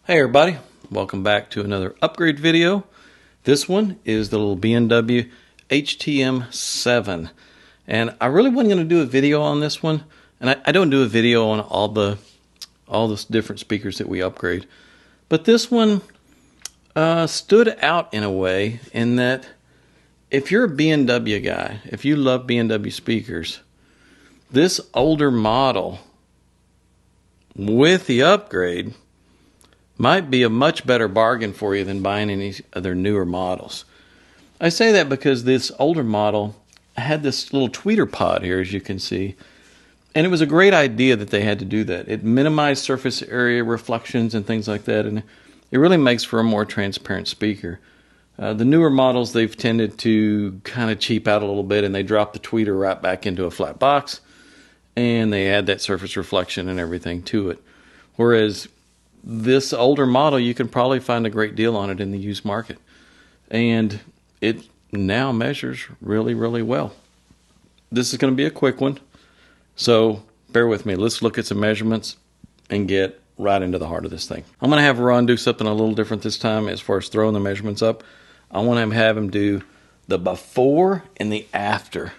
Hey everybody, welcome back to another upgrade video. This one is the little B&W HTM7, and I really wasn't going to do a video on this one, and I don't do a video on all the different speakers that we upgrade, but this one stood out in a way in that if you're a B&W guy, if you love B&W speakers, this older model with the upgrade might be a much better bargain for you than buying any of their newer models. I say that because this older model had this little tweeter pod here, as you can see, and it was a great idea that they had to do that. It minimized surface area reflections and things like that, and it really makes for a more transparent speaker. The newer models, they've tended to kind of cheap out a little bit, and they drop the tweeter right back into a flat box, and they add that surface reflection and everything to it. Whereas this older model, you can probably find a great deal on it in the used market. And it now measures really, really well. This is going to be a quick one, so bear with me. Let's look at some measurements and get right into the heart of this thing. I'm going to have Ron do something a little different this time as far as throwing the measurements up. I want to have him do the before and the after,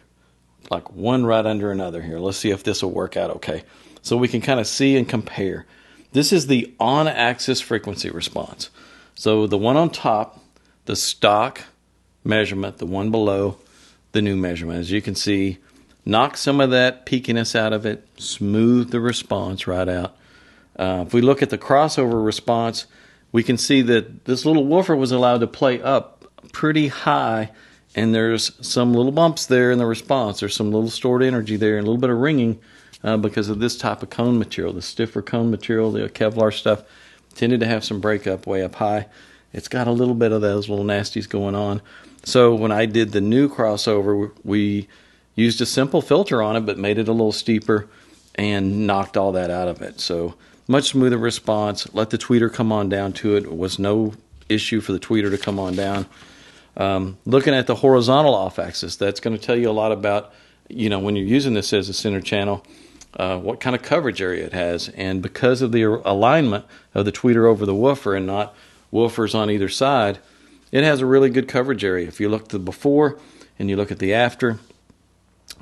like one right under another here. Let's see if this will work out okay. So we can kind of see and compare. This is the on-axis frequency response. So the one on top, the stock measurement, the one below, the new measurement. As you can see, knock some of that peakiness out of it, smooth the response right out. If we look at the crossover response, we can see that this little woofer was allowed to play up pretty high, and there's some little bumps there in the response. There's some little stored energy there and a little bit of ringing. Because of this type of cone material, the stiffer cone material, the Kevlar stuff, tended to have some breakup way up high. It's got a little bit of those little nasties going on. So when I did the new crossover, we used a simple filter on it, but made it a little steeper and knocked all that out of it. So much smoother response. Let the tweeter come on down to it. It was no issue for the tweeter to come on down. Looking at the horizontal off-axis, that's going to tell you a lot about, when you're using this as a center channel, what kind of coverage area it has. And because of the alignment of the tweeter over the woofer and not woofers on either side, it has a really good coverage area. If you look at the before and you look at the after,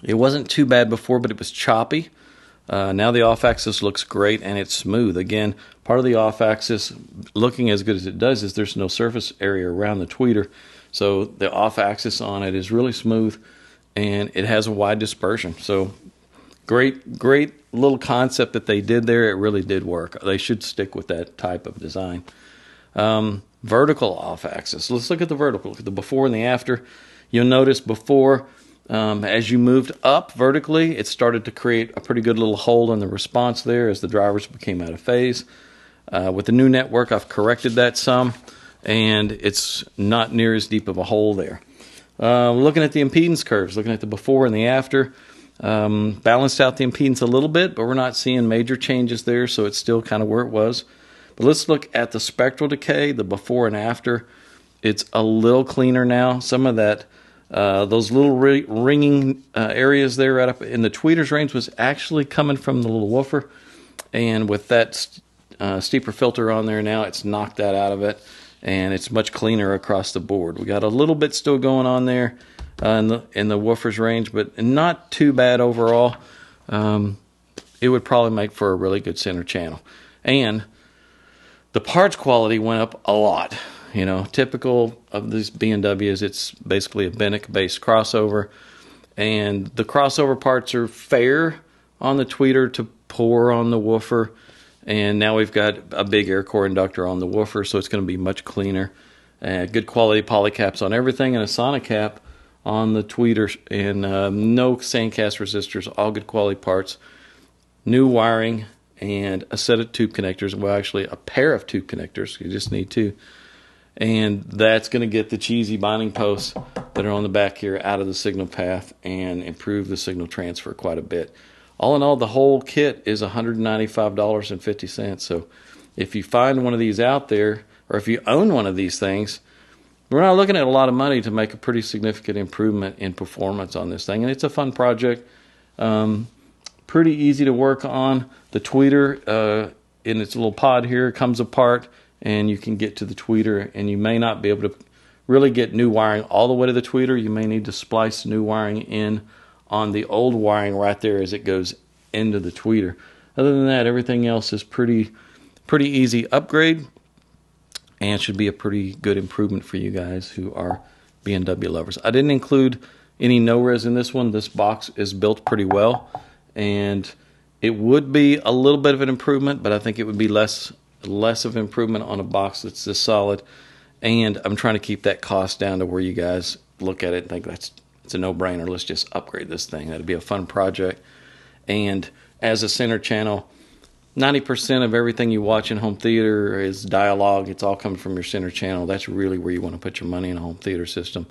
it wasn't too bad before, but it was choppy. Now the off-axis looks great and it's smooth. Again, part of the off-axis looking as good as it does is there's no surface area around the tweeter. So the off-axis on it is really smooth and it has a wide dispersion. So great little concept that they did there. It really did work. They should stick with that type of design. Vertical off-axis. Let's look at the vertical. Look at the before and the after. You'll notice before, as you moved up vertically, it started to create a pretty good little hole in the response there as the drivers became out of phase. With the new network, I've corrected that some, and it's not near as deep of a hole there. Looking at the impedance curves, looking at the before and the after, balanced out the impedance a little bit, but we're not seeing major changes there, so it's still kind of where it was. But let's look at the spectral decay, the before and after. It's a little cleaner now. Some of that, those little ringing areas there right up in the tweeter's range was actually coming from the little woofer, and with that steeper filter on there now, it's knocked that out of it, and it's much cleaner across the board. We got a little bit still going on there in the woofer's range, but not too bad overall. It would probably make for a really good center channel. And the parts quality went up a lot. Typical of these B&Ws, it's basically a Bennett-based crossover. And the crossover parts are fair on the tweeter to poor on the woofer. And now we've got a big air core inductor on the woofer, so it's going to be much cleaner. Good quality polycaps on everything, and a Sonicap on the tweeter, and no sandcast resistors, all good quality parts. New wiring and a set of tube connectors. Well, actually a pair of tube connectors. You just need two. And that's going to get the cheesy binding posts that are on the back here out of the signal path and improve the signal transfer quite a bit. All in all, the whole kit is $195.50. So if you find one of these out there, or if you own one of these things, we're not looking at a lot of money to make a pretty significant improvement in performance on this thing. And it's a fun project. Pretty easy to work on. The tweeter in its little pod here comes apart and you can get to the tweeter, and you may not be able to really get new wiring all the way to the tweeter. You may need to splice new wiring in on the old wiring right there as it goes into the tweeter. Other than that, everything else is pretty easy upgrade, and should be a pretty good improvement for you guys who are B&W lovers. I didn't include any no-res in this one. This box is built pretty well, and it would be a little bit of an improvement, but I think it would be less of improvement on a box that's this solid. And I'm trying to keep that cost down to where you guys look at it and think it's a no-brainer. Let's just upgrade this thing. That'd be a fun project. And as a center channel, 90% of everything you watch in home theater is dialogue. It's all coming from your center channel. That's really where you want to put your money in a home theater system,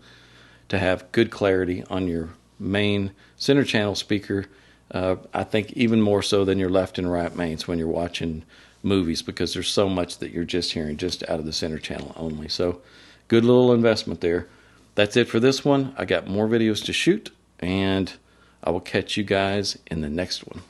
to have good clarity on your main center channel speaker. I think even more so than your left and right mains when you're watching movies, because there's so much that you're just hearing just out of the center channel only. So good little investment there. That's it for this one. I got more videos to shoot, and I will catch you guys in the next one.